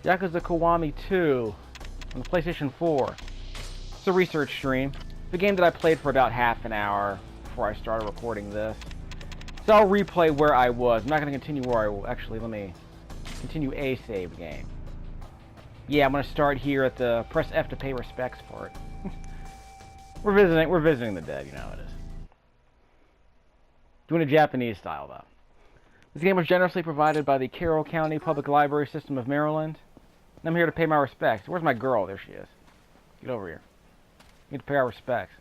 Yakuza KIWAMI 2 on the PlayStation 4. It's a research stream. The game that I played for about half an hour before I started recording this. So I'll replay where I was. I'm not going to continue where I will. Actually, let me continue a save game. Yeah, I'm going to start here at the press F to pay respects part. We're visiting the dead, you know how it is. Doing a Japanese style, though. This game was generously provided by the Carroll County Public Library System of Maryland. And I'm here to pay my respects. Where's my girl? There she is. Get over here. We need to pay our respects.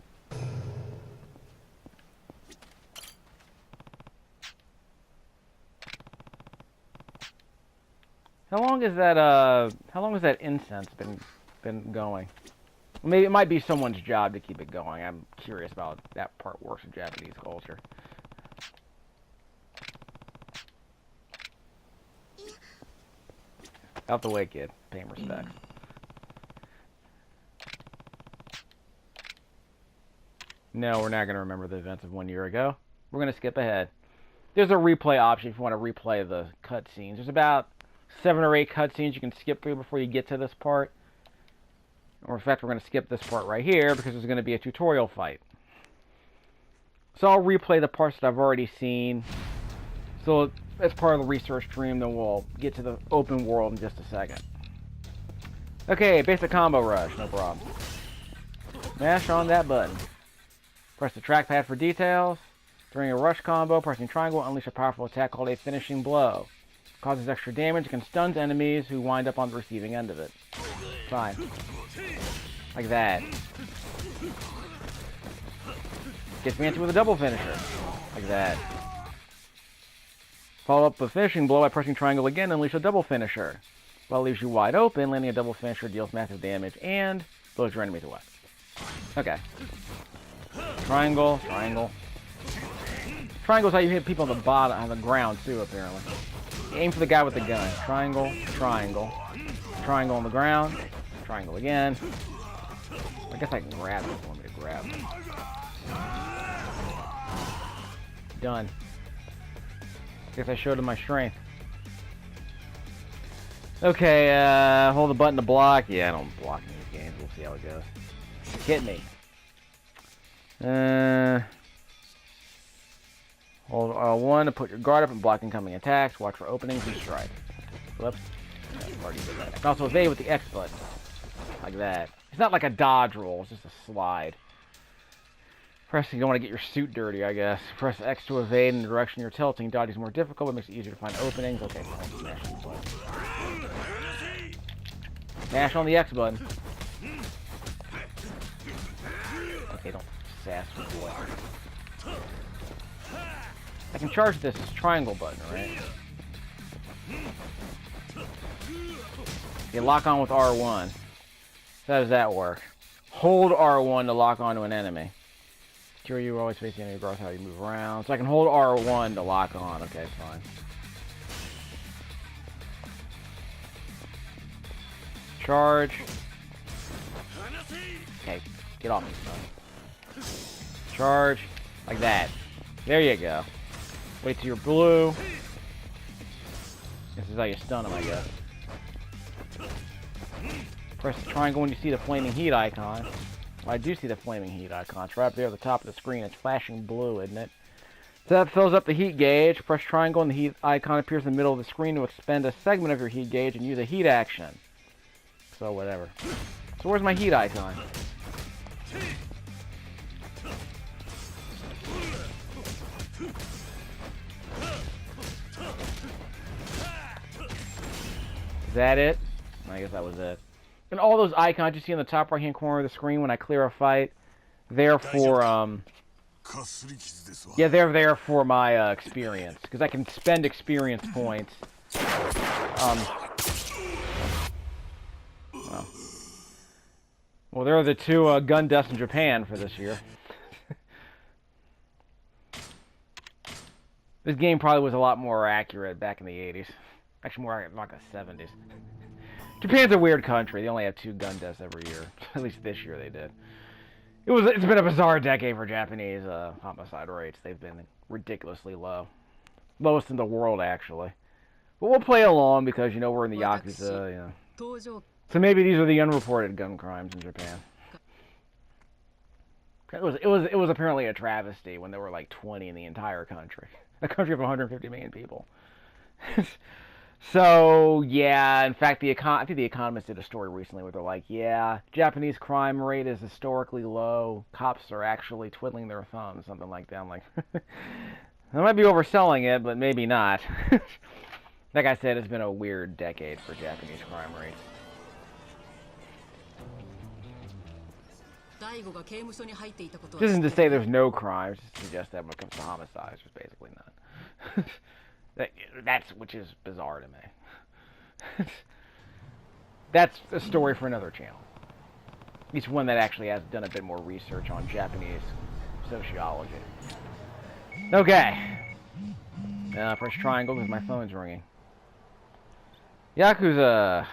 How long has that incense been going? Well, maybe it might be someone's job to keep it going. I'm curious about how that part works in Japanese culture. Out the way, kid. Pay him respects. No, we're not going to remember the events of 1 year ago. We're going to skip ahead. There's a replay option if you want to replay the cutscenes. There's about 7 or 8 cutscenes you can skip through before you get to this part. Or in fact, we're going to skip this part right here because there's going to be a tutorial fight. So I'll replay the parts that I've already seen. So as part of the research stream, then we'll get to the open world in just a second. Okay, basic combo rush, no problem. Mash on that button. Press the trackpad for details. During a rush combo, pressing triangle will unleash a powerful attack called a finishing blow. Causes extra damage and can stun enemies who wind up on the receiving end of it. Fine. Like that. Gets me into with a double finisher. Like that. Follow up the finishing blow by pressing triangle again and unleash a double finisher. While it leaves you wide open, landing a double finisher deals massive damage and blows your enemies away. Okay. Triangle, triangle. Triangle is how you hit people on the bottom, on the ground too, apparently. Aim for the guy with the gun. Triangle, triangle. Triangle on the ground. Triangle again. I guess I can grab it if you want me to grab it. Done. Guess I showed him my strength. Okay, hold the button to block. Yeah, I don't block in these games. We'll see how it goes. Hit me. Hold R1 to put your guard up and block incoming attacks. Watch for openings and strike. Whoops. Yeah, already did that. I can also evade with the X button. Like that. It's not like a dodge roll. It's just a slide. Pressing, you don't want to get your suit dirty, I guess. Press X to evade in the direction you're tilting. Dodging is more difficult, but makes it easier to find openings. Okay, fine. Smash on the button. Smash on the X button. Okay, don't sass me, boy. I can charge this triangle button, right? Okay, lock on with R1. How does that work? Hold R1 to lock onto an enemy. Sure, you always face the enemy regardless of how you move around. So I can hold R1 to lock on. Okay, fine. Charge. Okay, get off me, son. Charge. Like that. There you go. Wait till you're blue. This is how you stun them, I guess. Press the triangle when you see the flaming heat icon. Well, I do see the flaming heat icon. It's right up there at the top of the screen. It's flashing blue, isn't it? So that fills up the heat gauge. Press triangle and the heat icon appears in the middle of the screen to expend a segment of your heat gauge and use a heat action. So whatever. So where's my heat icon? Is that it? I guess that was it. And all those icons you see in the top right-hand corner of the screen when I clear a fight, they're for, yeah, they're there for my, experience. Because I can spend experience points. Well, there are the 2, gun deaths in Japan for this year. This game probably was a lot more accurate back in the 80s. Actually, more accurate, like the 70s. Japan's a weird country. They only have 2 gun deaths every year. At least this year they did. It's been a bizarre decade for Japanese homicide rates. They've been ridiculously low. Lowest in the world, actually. But we'll play along because, you know, we're in the Yakuza, you know. So maybe these are the unreported gun crimes in Japan. It was apparently a travesty when there were like 20 in the entire country. A country of 150 million people. So, yeah, in fact, I think The Economist did a story recently where they're like, yeah, Japanese crime rate is historically low. Cops are actually twiddling their thumbs, something like that. I'm like, I might be overselling it, but maybe not. Like I said, it's been a weird decade for Japanese crime rates. This isn't to say there's no crimes, just to suggest that when it comes to homicides, there's basically none. Which is bizarre to me. That's a story for another channel. It's one that actually has done a bit more research on Japanese sociology. Okay. Press triangle because my phone's ringing. Yakuza.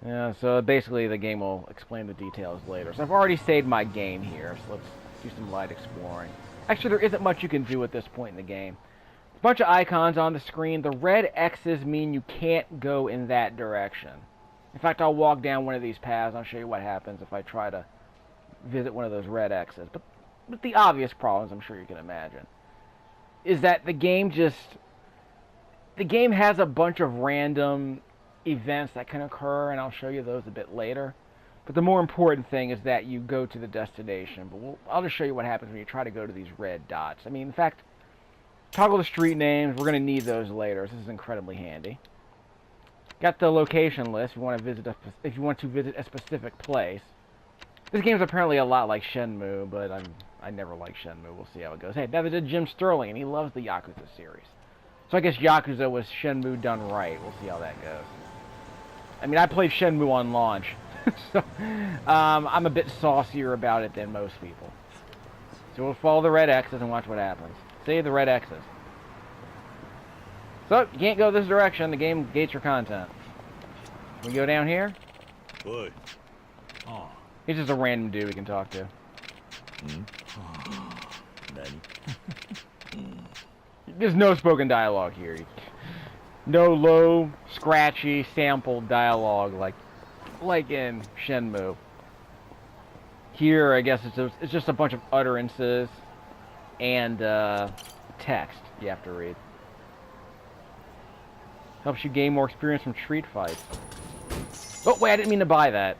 Yeah, so basically the game will explain the details later. So I've already saved my game here, so let's do some light exploring. Actually, there isn't much you can do at this point in the game. Bunch of icons on the screen. The red X's mean you can't go in that direction. In fact, I'll walk down one of these paths and I'll show you what happens if I try to visit one of those red X's. But the obvious problems, I'm sure you can imagine, is that the game has a bunch of random events that can occur, and I'll show you those a bit later. But the more important thing is that you go to the destination. But I'll just show you what happens when you try to go to these red dots. I mean, in fact, toggle the street names. We're going to need those later. This is incredibly handy. Got the location list if you want to visit a specific place. This game's apparently a lot like Shenmue, but I never liked Shenmue. We'll see how it goes. Hey, that was Jim Sterling, and he loves the Yakuza series. So I guess Yakuza was Shenmue done right. We'll see how that goes. I mean, I played Shenmue on launch, so I'm a bit saucier about it than most people. So we'll follow the red X's and watch what happens. Save the red X's. So, you can't go this direction. The game gates your content. We go down here. Boy. Oh. He's just a random dude we can talk to. There's no spoken dialogue here. No low, scratchy, sampled dialogue like in Shenmue. Here, I guess it's just a bunch of utterances and text you have to read. Helps you gain more experience from street fights. Oh, wait, I didn't mean to buy that.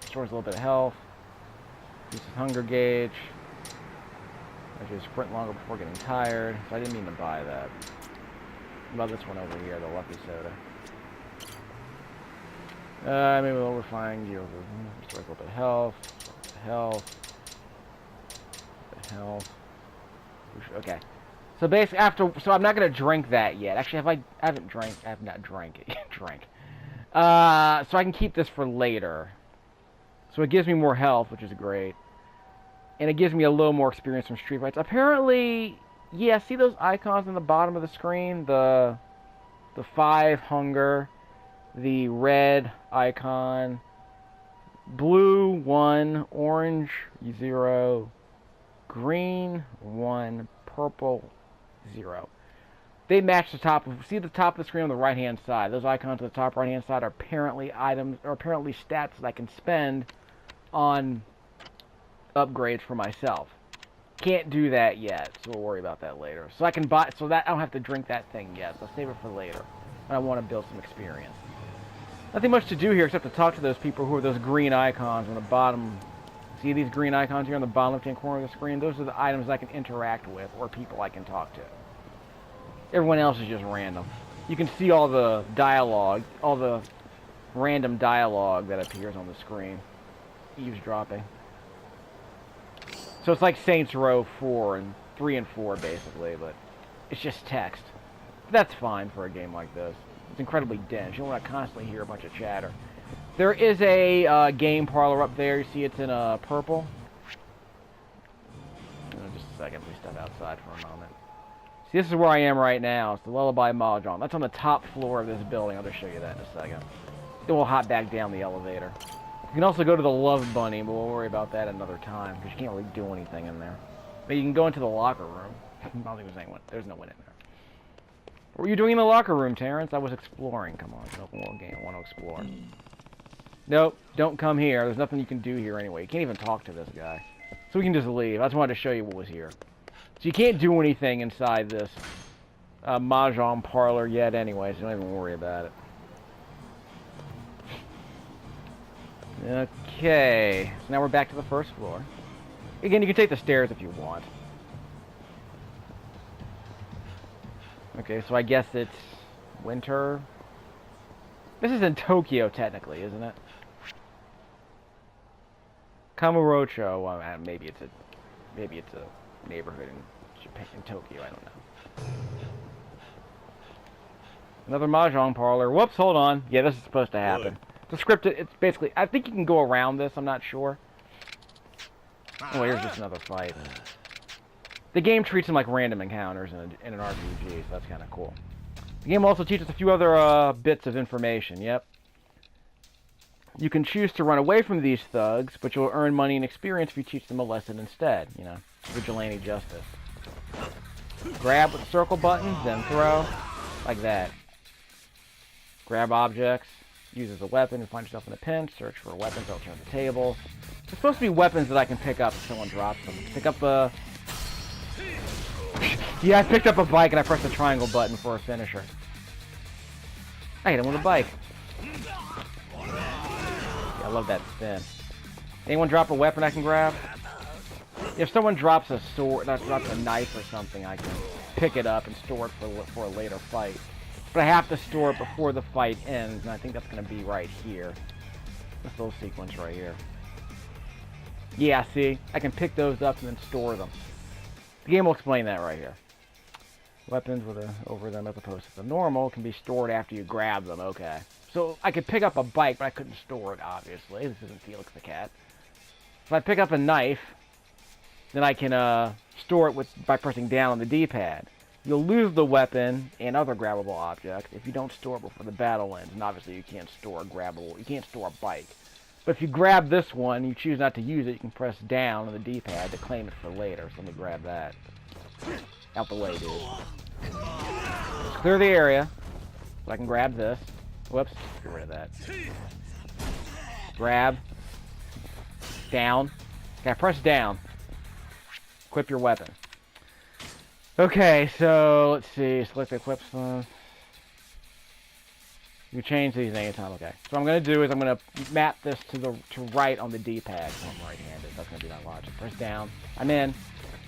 Restores a little bit of health. Reduces hunger gauge. Lets you sprint longer before getting tired. So I didn't mean to buy that. What about this one over here, the Lucky Soda? Maybe a little refined. Restores a little bit of health. Health. Health. Okay. So basically, so I'm not gonna drink that yet. Actually, I have not drank it. So I can keep this for later. So it gives me more health, which is great, and it gives me a little more experience from street fights. Apparently, yeah. See those icons on the bottom of the screen? The 5 hunger, the red icon, blue 1, orange 0, green 1, purple 0. They match the top of, see the top of the screen on the right hand side. Those icons on the top right hand side are apparently items, or apparently stats that I can spend on upgrades for myself. Can't do that yet, so we'll worry about that later. So I can buy, so that I don't have to drink that thing yet. So I'll save it for later when I want to build some experience. Nothing much to do here except to talk to those people who are those green icons on the bottom. See these green icons here on the bottom left-hand corner of the screen? Those are the items I can interact with, or people I can talk to. Everyone else is just random. You can see all the dialogue, all the random dialogue that appears on the screen. Eavesdropping. So it's like Saints Row 3 and 4, basically, but it's just text. That's fine for a game like this. It's incredibly dense. You don't want to constantly hear a bunch of chatter. There is a game parlor up there. You see it's in purple. Just a second. Please step outside for a moment. See, this is where I am right now. It's the Lullaby Mahjong. That's on the top floor of this building. I'll just show you that in a second. Then we'll hop back down the elevator. You can also go to the Love Bunny, but we'll worry about that another time, because you can't really do anything in there. But you can go into the locker room. I don't think there's anyone. There's no one in there. What were you doing in the locker room, Terrence? I was exploring. Come on, it's an open world game. I want to explore. Nope, don't come here. There's nothing you can do here anyway. You can't even talk to this guy. So we can just leave. I just wanted to show you what was here. So you can't do anything inside this Mahjong parlor yet anyway, so don't even worry about it. Okay, so now we're back to the first floor. Again, you can take the stairs if you want. Okay, so I guess it's winter. This is in Tokyo, technically, isn't it? Kamurocho. Well, maybe it's a neighborhood in Japan, in Tokyo. I don't know. Another Mahjong parlor. Whoops, hold on. Yeah, this is supposed to happen. The script, it's basically... I think you can go around this. I'm not sure. Oh, here's just another fight. The game treats them like random encounters in an RPG, so that's kind of cool. The game also teaches a few other bits of information. Yep. You can choose to run away from these thugs, but you'll earn money and experience if you teach them a lesson instead. You know, vigilante justice. Grab with the circle buttons, then throw. Like that. Grab objects. Use as a weapon and find yourself in a pinch. Search for weapons that'll turn the table. There's supposed to be weapons that I can pick up if someone drops them. Pick up a... Yeah, I picked up a bike and I pressed the triangle button for a finisher. I hit him with a bike. Yeah, I love that spin. Anyone drop a weapon I can grab? If someone drops a sword, drops a knife or something, I can pick it up and store it for a later fight. But I have to store it before the fight ends, and I think that's going to be right here. This little sequence right here. Yeah, see? I can pick those up and then store them. The game will explain that right here. Weapons with over them as opposed to the normal can be stored after you grab them. Okay. So I could pick up a bike, but I couldn't store it, obviously. This isn't Felix the Cat. If I pick up a knife, then I can store it by pressing down on the D-pad. You'll lose the weapon and other grabbable objects if you don't store it before the battle ends. And obviously you can't store you can't store a bike. But if you grab this one, you choose not to use it, you can press down on the D-pad to claim it for later. So let me grab that. Out the way, dude. Let's clear the area so I can grab this. Whoops, get rid of that. Grab. Down. Okay, press down. Equip your weapon. Okay, so let's see. Select the equip stuff. You change these anytime. Okay. So what I'm going to do is I'm going to map this to right on the D-pad. So I'm right-handed. That's going to be my logic. Press down. I'm in.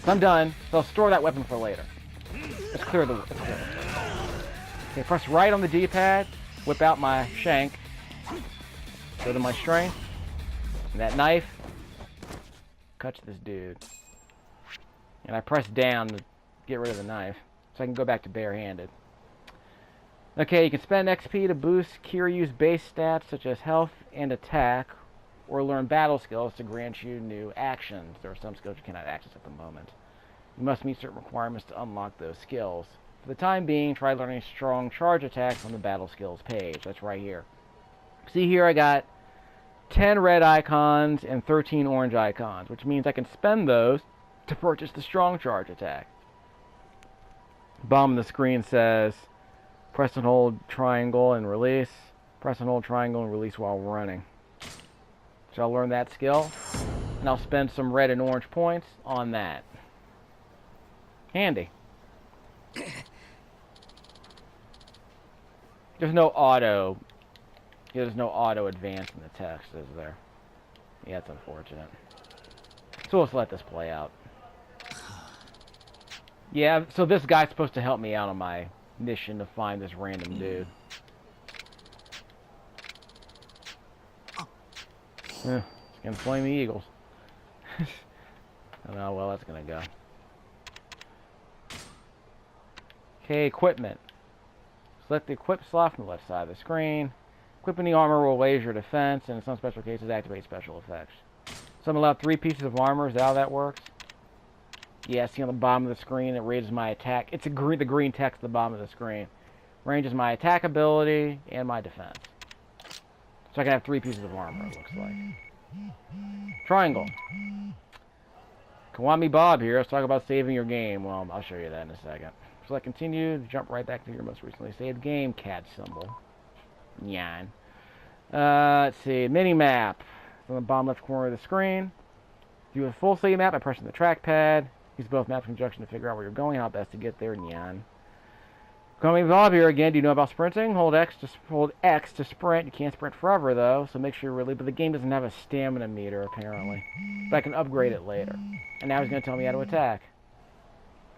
So I'm done. So I'll store that weapon for later. Let's clear the... Okay, press right on the D-pad. Whip out my shank. Go to my strength. And that knife. Cuts this dude. And I press down to get rid of the knife. So I can go back to barehanded. Okay, you can spend XP to boost Kiryu's base stats such as health and attack, or learn battle skills to grant you new actions. There are some skills you cannot access at the moment. You must meet certain requirements to unlock those skills. For the time being, try learning strong charge attacks on the battle skills page. That's right here. See here I got 10 red icons and 13 orange icons, which means I can spend those to purchase the strong charge attack. Bottom of the screen says, press and hold triangle and release. Press and hold triangle and release while running. So I'll learn that skill, and I'll spend some red and orange points on that. Handy. There's no auto. Yeah, there's no auto advance in the text, is there? Yeah, it's unfortunate. So let's let this play out. Yeah, so this guy's supposed to help me out on my mission to find this random dude. It's gonna flame the eagles. I don't know how well that's gonna go. Okay, equipment. Select the equip slot from the left side of the screen. Equipping the armor will raise your defense, and in some special cases activate special effects. So I'm allowed 3 pieces of armor. Is that how that works? Yeah, see on the bottom of the screen, it raises my attack. It's the green text at the bottom of the screen. Ranges my attack ability and my defense. So I can have 3 pieces of armor, it looks like. Triangle. KIWAMI Bob here. Let's talk about saving your game. Well, I'll show you that in a second. Select continue, jump right back to your most recently saved game, cat symbol. Yan. Let's see, mini-map. On the bottom left corner of the screen. View a full city map by pressing the trackpad. Use both maps in conjunction to figure out where you're going, how best to get there, Nyan. Coming involved here again, do you know about sprinting? Hold X to sprint. You can't sprint forever, though, so make sure but the game doesn't have a stamina meter, apparently. But I can upgrade it later. And now he's going to tell me how to attack.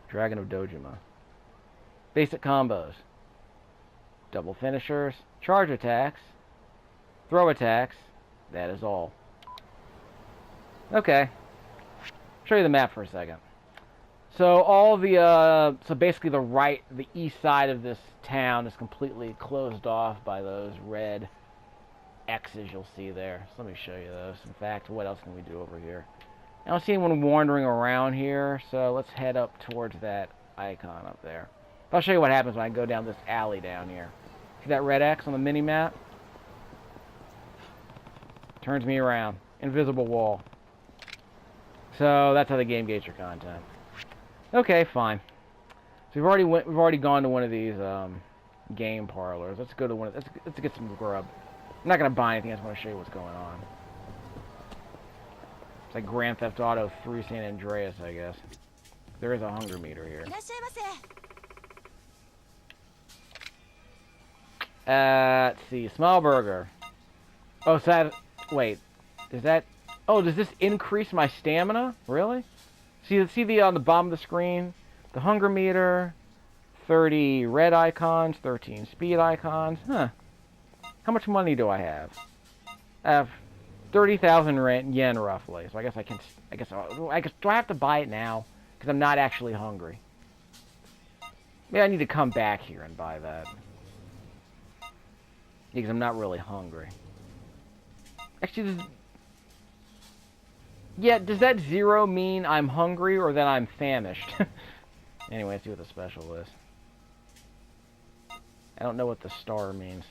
Dragon of Dojima. Basic combos. Double finishers. Charge attacks. Throw attacks. That is all. Okay. Show you the map for a second. So all the so basically the east side of this town is completely closed off by those red X's you'll see there. So let me show you those. In fact, what else can we do over here? I don't see anyone wandering around here, so let's head up towards that icon up there. I'll show you what happens when I go down this alley down here. See that red X on the mini map? Turns me around. Invisible wall. So that's how the game gates your content. Okay, fine. So we've already gone to one of these game parlors. Let's go to one. Let's get some grub. I'm not gonna buy anything. I just want to show you what's going on. It's like Grand Theft Auto 3 San Andreas, I guess. There is a hunger meter here. Let's see. Small burger. Oh, so that, wait. Is that... Oh, does this increase my stamina? Really? See the on the bottom of the screen? The hunger meter, 30 red icons, 13 speed icons. Huh. How much money do I have? I have 30,000 yen roughly. So I guess do I have to buy it now? Because I'm not actually hungry. Maybe I need to come back here and buy that. Because I'm not really hungry. Actually, yeah, does that 0 mean I'm hungry or that I'm famished? Anyway, let's see what the special is. I don't know what the star means.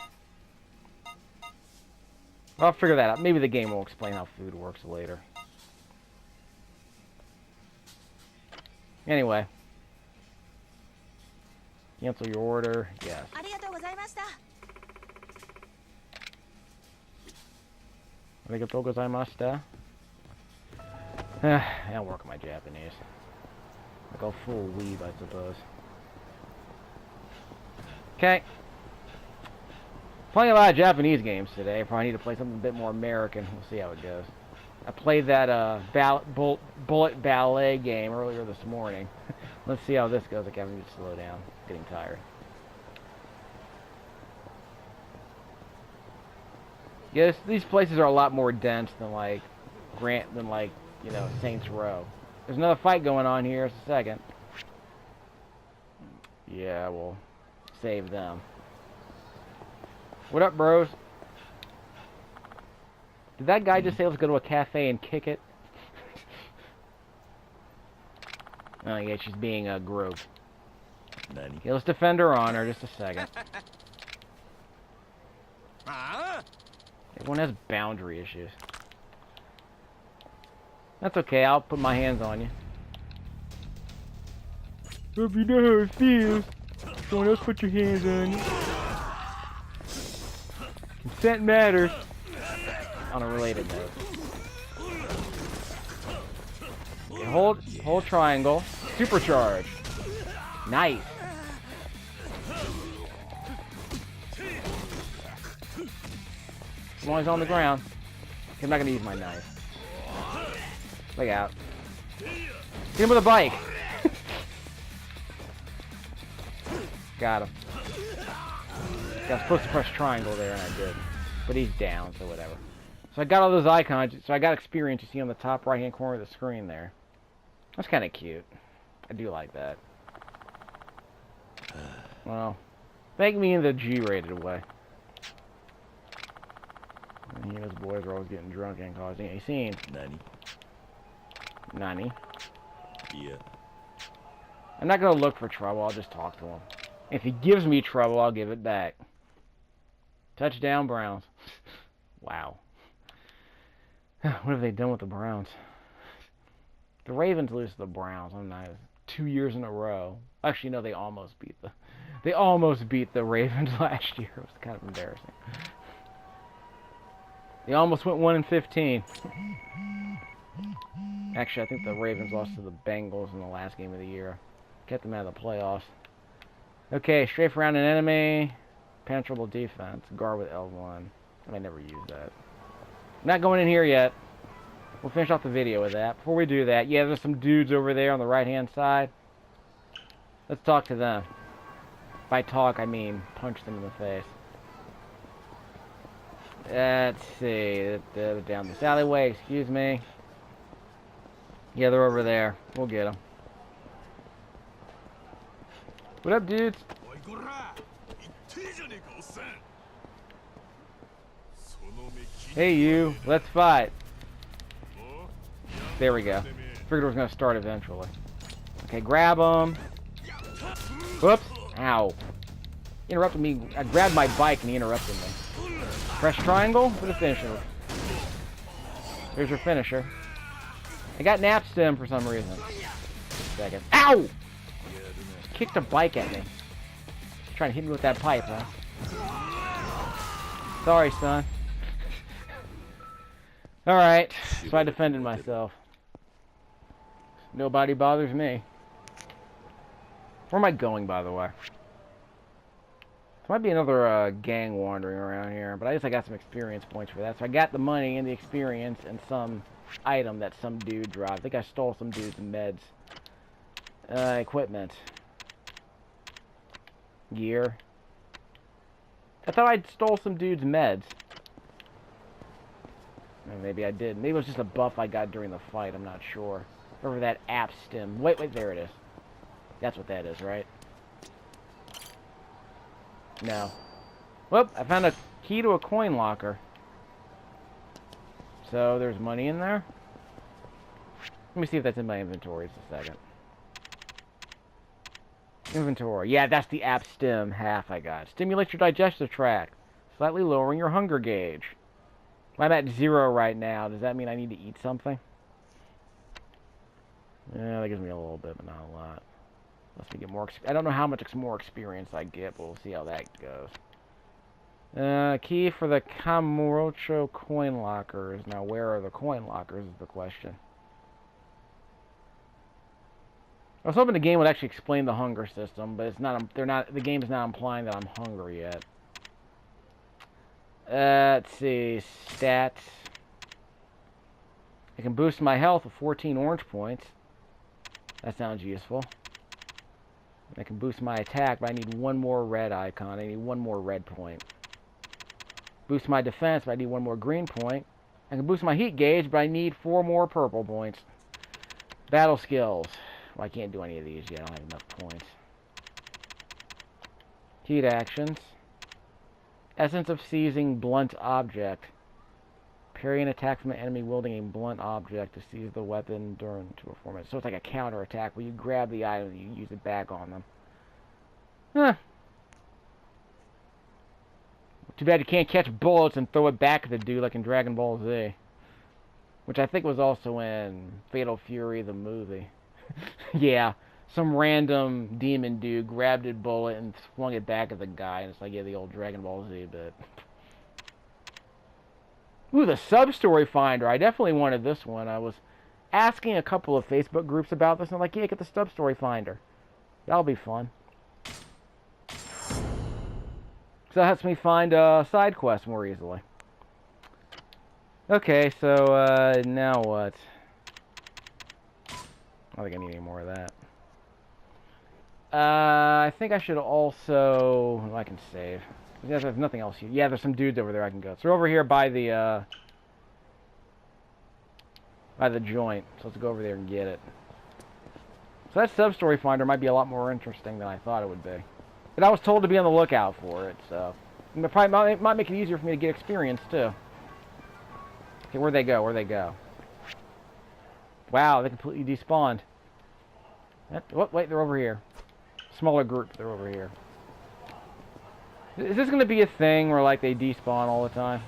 I'll figure that out. Maybe the game will explain how food works later. Anyway. Cancel your order. Yes. Arigatou gozaimashita. I don't work on my Japanese. I go full weeb, I suppose. Okay. Playing a lot of Japanese games today. Probably need to play something a bit more American. We'll see how it goes. I played that bullet ballet game earlier this morning. Let's see how this goes. I can't even slow down. Getting tired. Yes, these places are a lot more dense than like you know, Saints Row. There's another fight going on here. Just a second. Yeah, we'll save them. What up, bros? Did that guy just say let's go to a cafe and kick it? Oh yeah, she's being a group. Yeah, let's defend her honor. Just a second. Everyone has boundary issues. That's okay, I'll put my hands on you. Hope you know how it feels. Someone else put your hands on you. Consent matters. On a related note. Okay, hold triangle. Supercharge. Nice. As long as it's on the ground. I'm not gonna use my knife. Look out. Hit him with a bike. Got him. I was supposed to press triangle there and I did. But he's down, so whatever. So I got all those icons. So I got experience you see on the top right hand corner of the screen there. That's kind of cute. I do like that. Well, thank me in the G-rated way. And those boys are always getting drunk and causing a scene. Nani? Yeah. I'm not gonna look for trouble, I'll just talk to him. If he gives me trouble, I'll give it back. Touchdown, Browns. Wow. What have they done with the Browns? The Ravens lose to the Browns. I'm not 2 years in a row. Actually, no, they almost beat the Ravens last year. It was kind of embarrassing. They almost went 1-15. Actually, I think the Ravens lost to the Bengals in the last game of the year. Kept them out of the playoffs. Okay, strafe around an enemy. Penetrable defense. Guard with L1. I may never use that. I'm not going in here yet. We'll finish off the video with that. Before we do that, yeah, there's some dudes over there on the right-hand side. Let's talk to them. By talk, I mean punch them in the face. Let's see. Down this alleyway, excuse me. Yeah, they're over there. We'll get them. What up, dudes? Hey, you. Let's fight. There we go. Figured it was going to start eventually. Okay, grab him. Whoops. Ow. He interrupted me. I grabbed my bike and he interrupted me. Press triangle for the finisher. Here's your finisher. I got nap stim for some reason. Just a second. Ow! Kicked a bike at me. Trying to hit me with that pipe, huh? Sorry, son. Alright, so I defended myself. Nobody bothers me. Where am I going, by the way? There might be another gang wandering around here, but I guess I got some experience points for that. So I got the money and the experience and some item that some dude dropped. I think I stole some dude's meds. Equipment. Gear. I thought I stole some dude's meds. Maybe I did. Maybe it was just a buff I got during the fight. I'm not sure. Over that app stim. Wait, there it is. That's what that is, right? No. Whoop, I found a key to a coin locker. So, there's money in there. Let me see if that's in my inventory. Just a second. Inventory. Yeah, that's the app stim half I got. Stimulates your digestive tract, slightly lowering your hunger gauge. I'm at 0 right now. Does that mean I need to eat something? Yeah, that gives me a little bit, but not a lot. Unless we get more... I don't know how much more experience I get, but we'll see how that goes. Key for the Kamurocho coin lockers. Now, where are the coin lockers is the question. I was hoping the game would actually explain the hunger system, but it's not. The game is not implying that I'm hungry yet. Let's see, stats. I can boost my health with 14 orange points. That sounds useful. I can boost my attack, but I need one more red icon. I need one more red point. Boost my defense, but I need one more green point. I can boost my heat gauge, but I need 4 more purple points. Battle skills. Well, I can't do any of these yet. I don't have enough points. Heat actions. Essence of seizing blunt object. Parry an attack from an enemy wielding a blunt object to seize the weapon during to perform it. So it's like a counter attack where you grab the item and you use it back on them. Huh. Too bad you can't catch bullets and throw it back at the dude like in Dragon Ball Z. Which I think was also in Fatal Fury the movie. Yeah. Some random demon dude grabbed a bullet and flung it back at the guy, and it's like, yeah, the old Dragon Ball Z bit. Ooh, the sub-story finder. I definitely wanted this one. I was asking a couple of Facebook groups about this, and I'm like, yeah, get the sub-story finder. That'll be fun. So that helps me find side quests more easily. Okay, so now what? I don't think I need any more of that. I think I should also... I can save. There's nothing else here. Yeah, there's some dudes over there I can go. So we're over here by the joint. So let's go over there and get it. So that sub-story finder might be a lot more interesting than I thought it would be. But I was told to be on the lookout for it, so... It might make it easier for me to get experience, too. Okay, where'd they go? Where'd they go? Wow, they completely despawned. Wait, they're over here. Smaller group, they're over here. Is this going to be a thing where, like, they despawn all the time?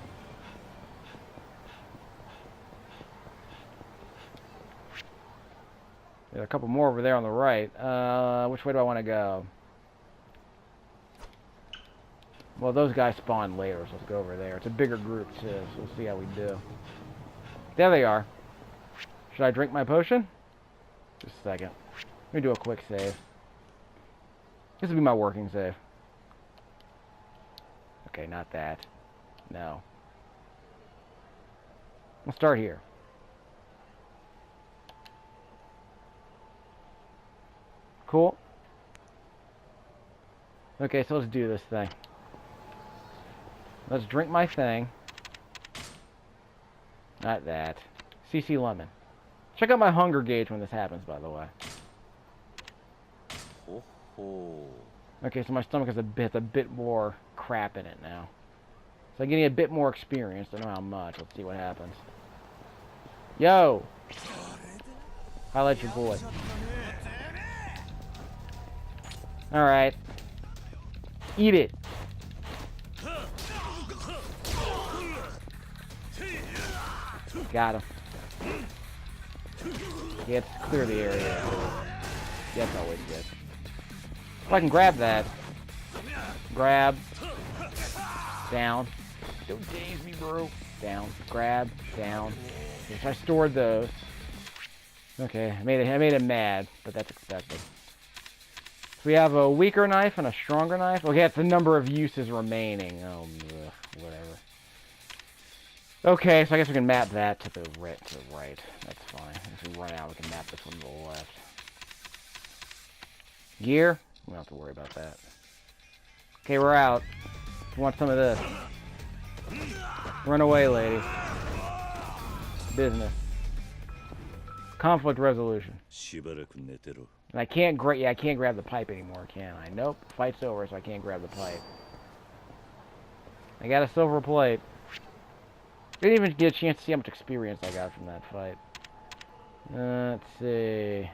There's a couple more over there on the right. Which way do I want to go? Well, those guys spawn later, so let's go over there. It's a bigger group, too, so we'll see how we do. There they are. Should I drink my potion? Just a second. Let me do a quick save. This will be my working save. Okay, not that. No. We'll start here. Cool. Okay, so let's do this thing. Let's drink my thing. Not that. CC Lemon. Check out my hunger gauge when this happens, by the way. Oh. Okay, so my stomach has a bit more crap in it now. So I'm getting a bit more experience. Don't know how much. Let's see what happens. Yo! Highlight your boy. Alright. Eat it. Got him. Yeah, let's clear the area. Yeah, that's always good. If I can grab that. Grab. Down. Don't daze me, bro. Down. Grab. Down. Okay, so I stored those. Okay, I made him mad, but that's expected. So we have a weaker knife and a stronger knife. Okay, it's the number of uses remaining. Oh, ugh, whatever. Okay, so I guess we can map that to the right. That's fine. If we run out, we can map this one to the left. Gear? We don't have to worry about that. Okay, we're out. We want some of this. Run away, lady. Business. Conflict resolution. And I can't grab the pipe anymore, can I? Nope. Fight's over, so I can't grab the pipe. I got a silver plate. Didn't even get a chance to see how much experience I got from that fight. Let's see.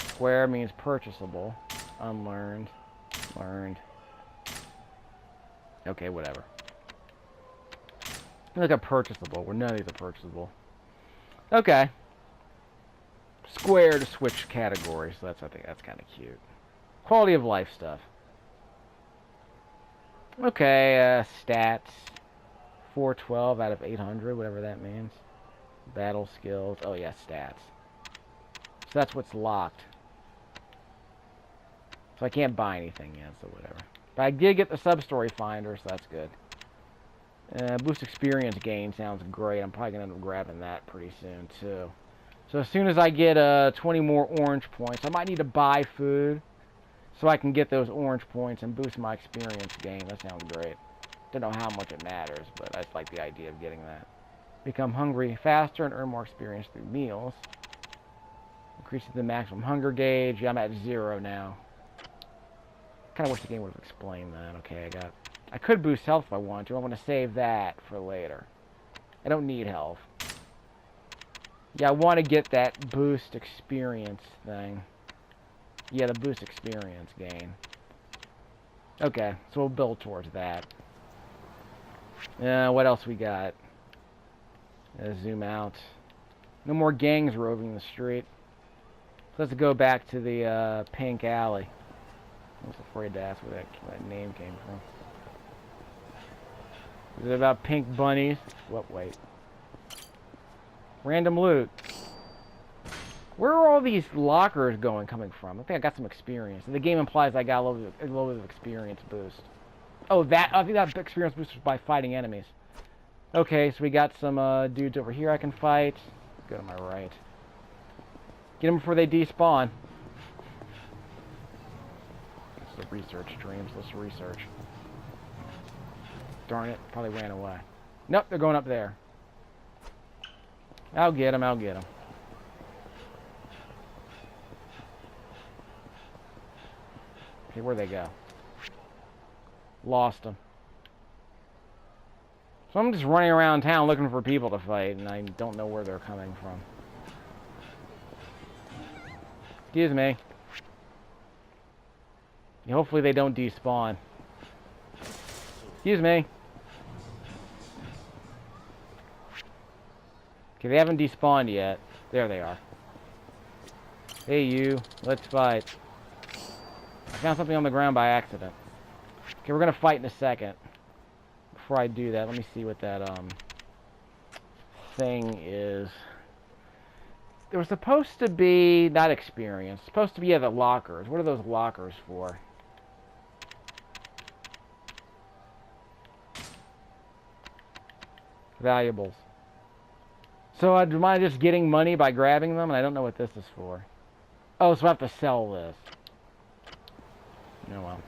Square means purchasable. Unlearned. Learned. Okay, whatever. Look at purchasable, where none of these are purchasable. Okay. Square to switch categories. So I think that's kind of cute. Quality of life stuff. Okay, stats. 412 out of 800, whatever that means. Battle skills. Oh yeah, stats. So that's what's locked. So I can't buy anything yet, so whatever. But I did get the sub-story finder, so that's good. Boost experience gain sounds great. I'm probably going to end up grabbing that pretty soon, too. So as soon as I get 20 more orange points, I might need to buy food so I can get those orange points and boost my experience gain. That sounds great. Don't know how much it matters, but I just like the idea of getting that. Become hungry faster and earn more experience through meals. Increases the maximum hunger gauge. Yeah, I'm at 0 now. Kind of wish the game would have explained that. Okay, I could boost health if I want to. I want to save that for later. I don't need health. Yeah, I want to get that boost experience thing. Yeah, the boost experience gain. Okay, so we'll build towards that. What else we got? Zoom out. No more gangs roving the street. So let's go back to the pink alley. I was afraid to ask where that name came from. Is it about pink bunnies? What? Wait. Random loot. Where are all these lockers coming from? I think I got some experience. And the game implies I got a little bit of experience boost. Oh, I think that experience boost was by fighting enemies. Okay, so we got some dudes over here I can fight. Go to my right. Get them before they despawn. This is a research stream, so let's research. Darn it, probably ran away. Nope, they're going up there. I'll get them, Okay, where'd they go? Lost them. So I'm just running around town looking for people to fight, and I don't know where they're coming from. Excuse me. Hopefully they don't despawn. Excuse me. Okay, they haven't despawned yet. There they are. Hey, you. Let's fight. I found something on the ground by accident. Okay, we're gonna fight in a second. Before I do that, let me see what that, thing is. There was supposed to be, not experience, supposed to be, yeah, the lockers. What are those lockers for? Valuables. So am I just getting money by grabbing them? And I don't know what this is for. Oh, so I have to sell this. Oh well.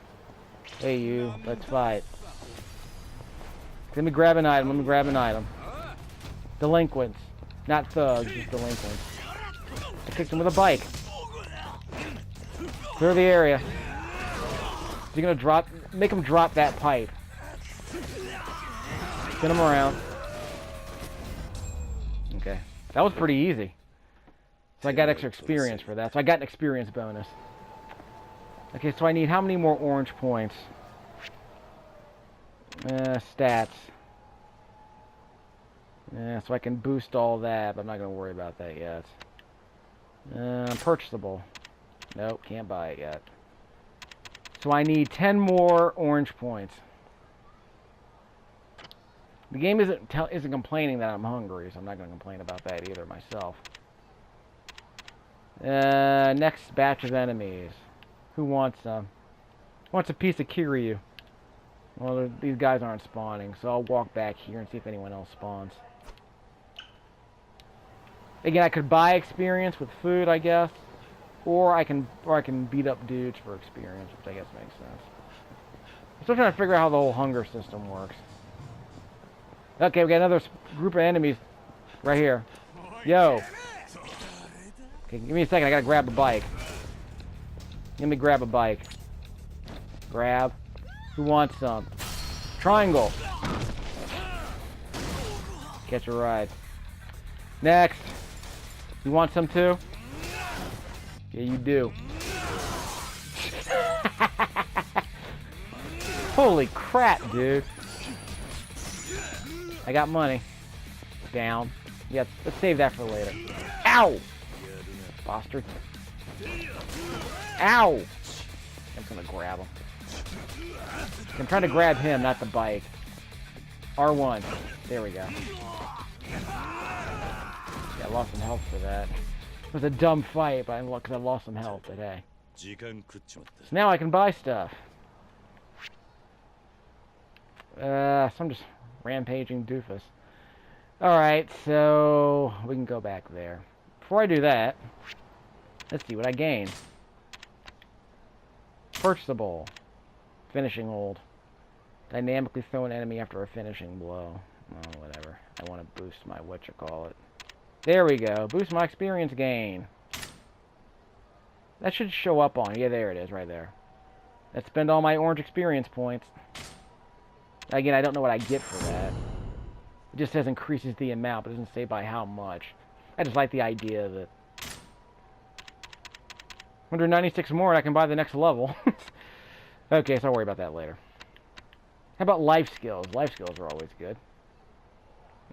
Hey you, let's fight. Let me grab an item, let me grab an item. Delinquents. Not thugs, just delinquents. I kicked him with a bike. Clear the area. You're gonna drop, make him drop that pipe. Spin him around. Okay. That was pretty easy. So I got extra experience for that. So I got an experience bonus. Okay, so I need how many more orange points? Stats. Yeah, so I can boost all that, but I'm not going to worry about that yet. Purchasable. Nope, can't buy it yet. So I need 10 more orange points. The game isn't complaining that I'm hungry, so I'm not going to complain about that either myself. Next batch of enemies. Who wants some? Wants a piece of Kiryu? Well, these guys aren't spawning, so I'll walk back here and see if anyone else spawns. Again, I could buy experience with food, I guess, or I can beat up dudes for experience, which I guess makes sense. I'm still trying to figure out how the whole hunger system works. Okay, we got another group of enemies right here. Yo. Okay, give me a second. I gotta grab a bike. Let me grab a bike. Grab. Who wants some? Triangle. Catch a ride. Next. You want some too? Yeah, you do. Holy crap, dude. I got money. Down. Yeah, let's save that for later. Ow! Bastard. Ow! I'm gonna grab him. I'm trying to grab him, not the bike. R1. There we go. Yeah, I lost some health for that. It was a dumb fight, but because I lost some health, but hey. So now I can buy stuff. So I'm just rampaging doofus. Alright, so we can go back there. Before I do that, let's see what I gain. Purchasable. Finishing hold. Dynamically throw an enemy after a finishing blow. Oh, whatever. I want to boost my whatchamacallit. There we go. Boost my experience gain. That should show up on. Yeah, there it is, right there. Let's spend all my orange experience points. Again, I don't know what I get for that. It just says increases the amount, but it doesn't say by how much. I just like the idea that 196 more and I can buy the next level. Okay, so I'll worry about that later. How about life skills? Life skills are always good.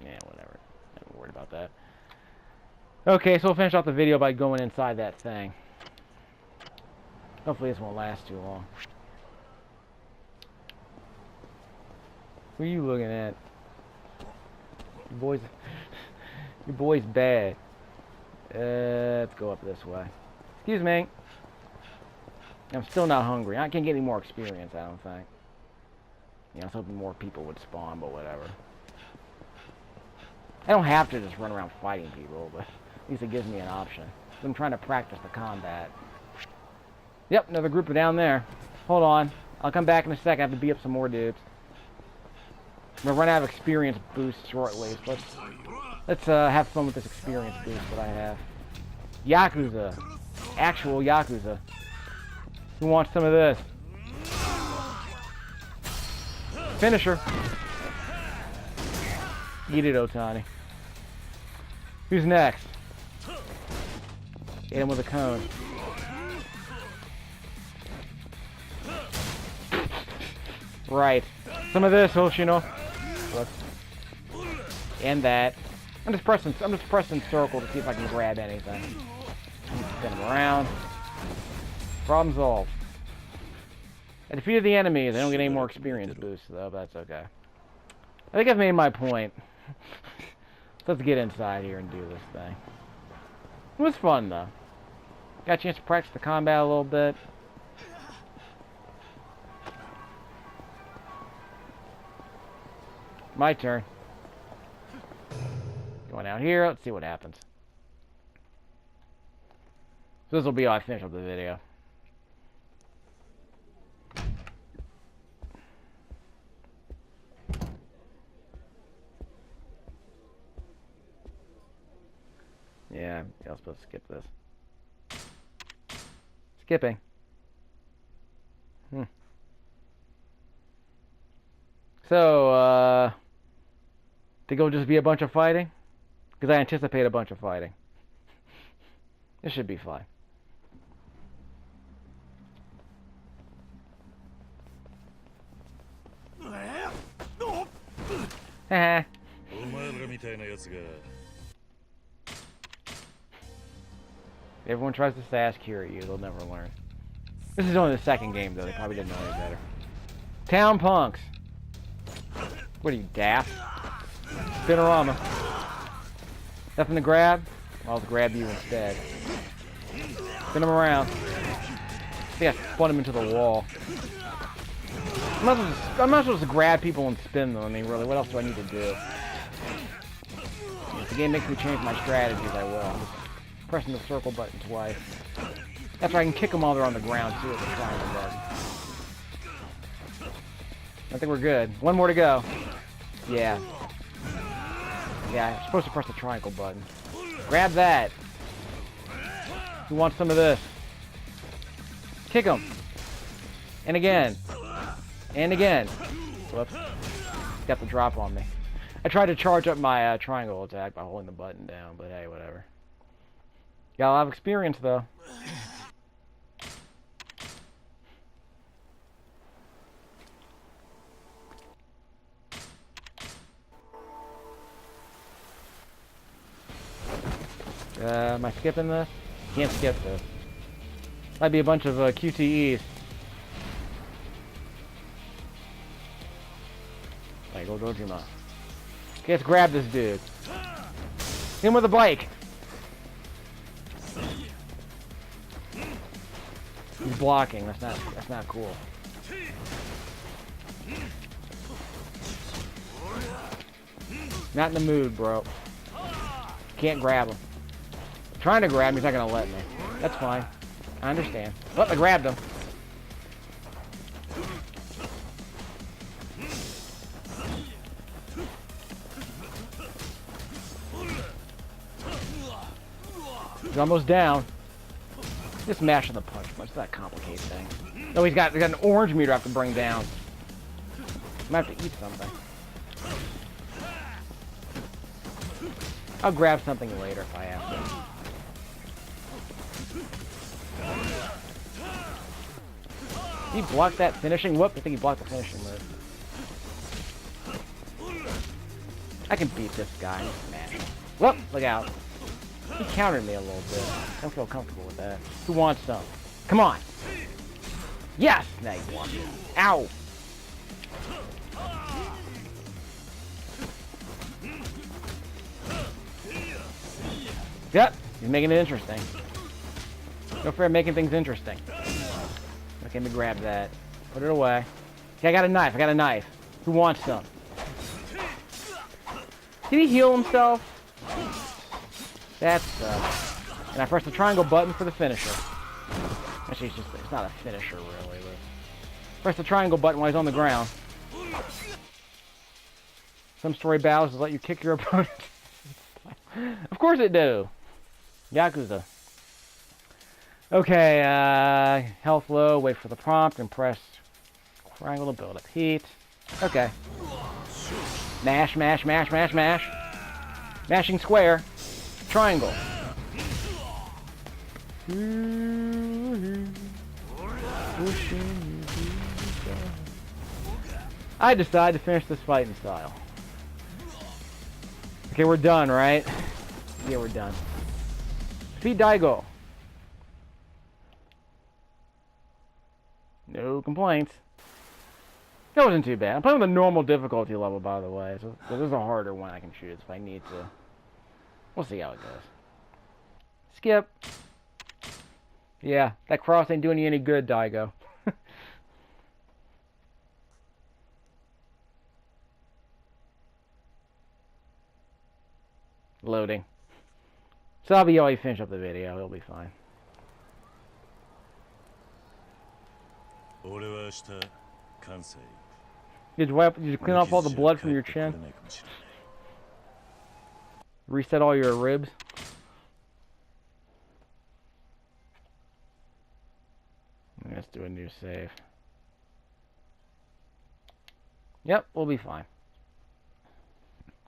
Yeah, whatever. I'm not worried about that. Okay, so we'll finish off the video by going inside that thing. Hopefully this won't last too long. Who are you looking at? Your boy's bad. Let's go up this way. Excuse me. I'm still not hungry. I can't get any more experience, I don't think. Yeah, I was hoping more people would spawn, but whatever. I don't have to just run around fighting people, but at least it gives me an option. I'm trying to practice the combat. Yep, another group are down there. Hold on. I'll come back in a second. I have to beat up some more dudes. I'm going to run out of experience boost shortly. So let's have fun with this experience boost that I have. Yakuza. Actual Yakuza. Who wants some of this? Finisher. Eat it, Otani. Who's next? Hit him with a cone. Right. Some of this, Hoshino. And that. I'm just pressing circle to see if I can grab anything. Spin them around. Problem solved. I defeated the enemies. I don't get any more experience boosts though, but that's okay. I think I've made my point. So let's get inside here and do this thing. It was fun though. Got a chance to practice the combat a little bit. My turn. Going out here, let's see what happens. So this will be how I finish up the video. Yeah, I was supposed to skip this. Skipping. So, think it'll just be a bunch of fighting? Because I anticipate a bunch of fighting. This should be fine. Haha. Everyone tries to sass cure you, they'll never learn. This is only the second game though, they probably didn't know any better. Town punks! What are you, daft? Spinorama. Nothing to grab? I'll grab you instead. Spin them around. I think I spun them into the wall. I'm not supposed to grab people and spin them. I mean, really, what else do I need to do? If the game makes me change my strategies, I will. I'm just pressing the circle button twice. That's why I can kick them while they're on the ground, too, with the triangle button. I think we're good. One more to go. Yeah. Yeah, I'm supposed to press the triangle button. Grab that. Who wants some of this? Kick him. And again. And again. Whoops. Got the drop on me. I tried to charge up my triangle attack by holding the button down, but hey, whatever. Got a lot of experience, though. Am I skipping this? Can't skip this. Might be a bunch of QTEs. Alright, go Dojima. Okay, let's grab this dude. Hit him with a bike. He's blocking. That's not cool. Not in the mood, bro. Can't grab him. Trying to grab me, he's not gonna let me. That's fine. I understand. Oh, I grabbed him. He's almost down. Just mashing the punch punch. It's not a complicated thing. No, he's got an orange meter I have to bring down. I might have to eat something. I'll grab something later if I have to. He blocked that finishing. Whoop! I think he blocked the finishing move. I can beat this guy. Smash him. Whoop! Look out. He countered me a little bit. I don't feel comfortable with that. Who wants some? Come on! Yes! Now you want it. Ow! Yep! He's making it interesting. No fair making things interesting. Okay, let me grab that. Put it away. Okay, I got a knife. I got a knife. Who wants some? Did he heal himself? That's, and I press the triangle button for the finisher. Actually, it's not a finisher, really, but... Press the triangle button while he's on the ground. Some story battles let you kick your opponent. Of course it do. Yakuza. Okay, health low, wait for the prompt, and press triangle to build up heat. Okay. Mash, mash, mash, mash, mash. Mashing square. Triangle. I decide to finish this fight in style. Okay, we're done, right? Yeah, we're done. Defeat Daigo. No complaints. That wasn't too bad. I'm playing with a normal difficulty level, by the way, so there's a harder one I can choose if I need to. We'll see how it goes. Skip. Yeah, that cross ain't doing you any good, Daigo. Loading. So that'll be all you finish up the video. It'll be fine. Did you clean off all the blood from your chin? Reset all your ribs? Let's do a new save. Yep, we'll be fine.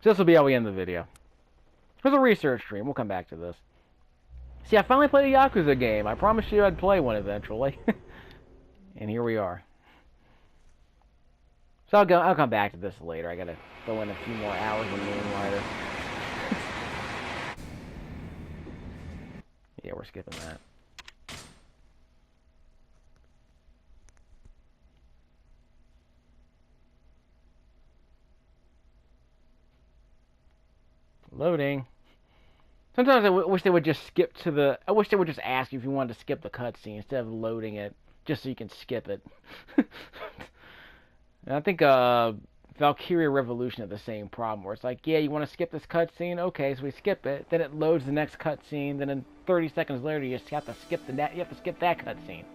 So this will be how we end the video. Here's a research stream. We'll come back to this. See, I finally played a Yakuza game. I promised you I'd play one eventually. And here we are. So I'll come back to this later. I gotta throw in a few more hours in Moonlighter. Yeah, we're skipping that. Loading. Sometimes I wish they would just skip to the... I wish they would just ask you if you wanted to skip the cutscene instead of loading it, just so you can skip it. And I think Valkyria Revolution had the same problem, where it's like, yeah, you want to skip this cutscene? Okay, so we skip it. Then it loads the next cutscene. Then in 30 seconds later, you just have to skip that cutscene.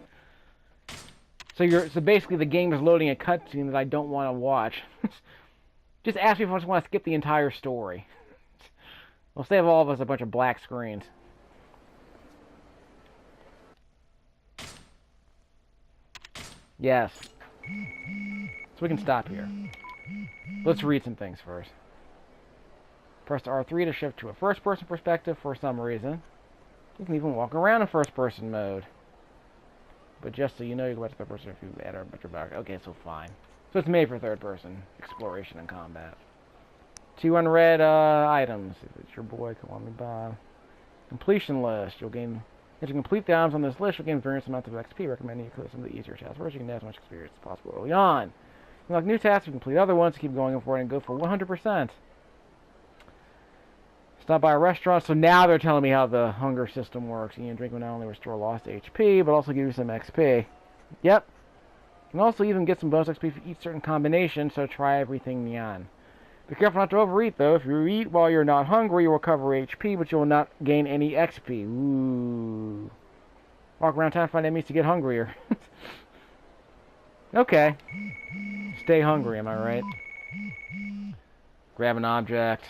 So basically the game is loading a cutscene that I don't want to watch. Just ask me if I just want to skip the entire story. We'll save all of us a bunch of black screens. Yes. So we can stop here. Let's read some things first. Press R3 to shift to a first-person perspective for some reason. You can even walk around in first-person mode. But just so you know, you can go back to third-person if you add a bunch of back. Okay, so fine. So it's made for third-person exploration and combat. 2 unread items. If it's your boy, KIWAMI Bob. Completion list. You'll gain... As you complete the items on this list, you'll gain various amounts of XP, recommending you complete some of the easier tasks. First, you can add as much experience as possible early on. Unlock new tasks, you complete other ones, keep going for it, and go for 100%. Stop by a restaurant, so now they're telling me how the hunger system works. Eating and drinking will not only restore lost HP, but also give you some XP. Yep. You can also even get some bonus XP for each certain combination, so try everything neon. Be careful not to overeat, though. If you eat while you're not hungry, you'll recover HP, but you will not gain any XP. Ooh. Walk around town and find enemies to get hungrier. Okay. Stay hungry, am I right? Grab an object.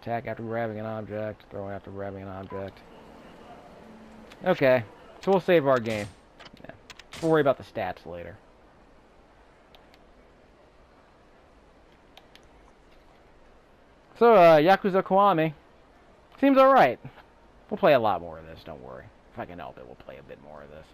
Attack after grabbing an object. Throw after grabbing an object. Okay. So we'll save our game. Yeah. We'll worry about the stats later. So, Yakuza KIWAMI. Seems alright. We'll play a lot more of this, don't worry. If I can help it, we'll play a bit more of this.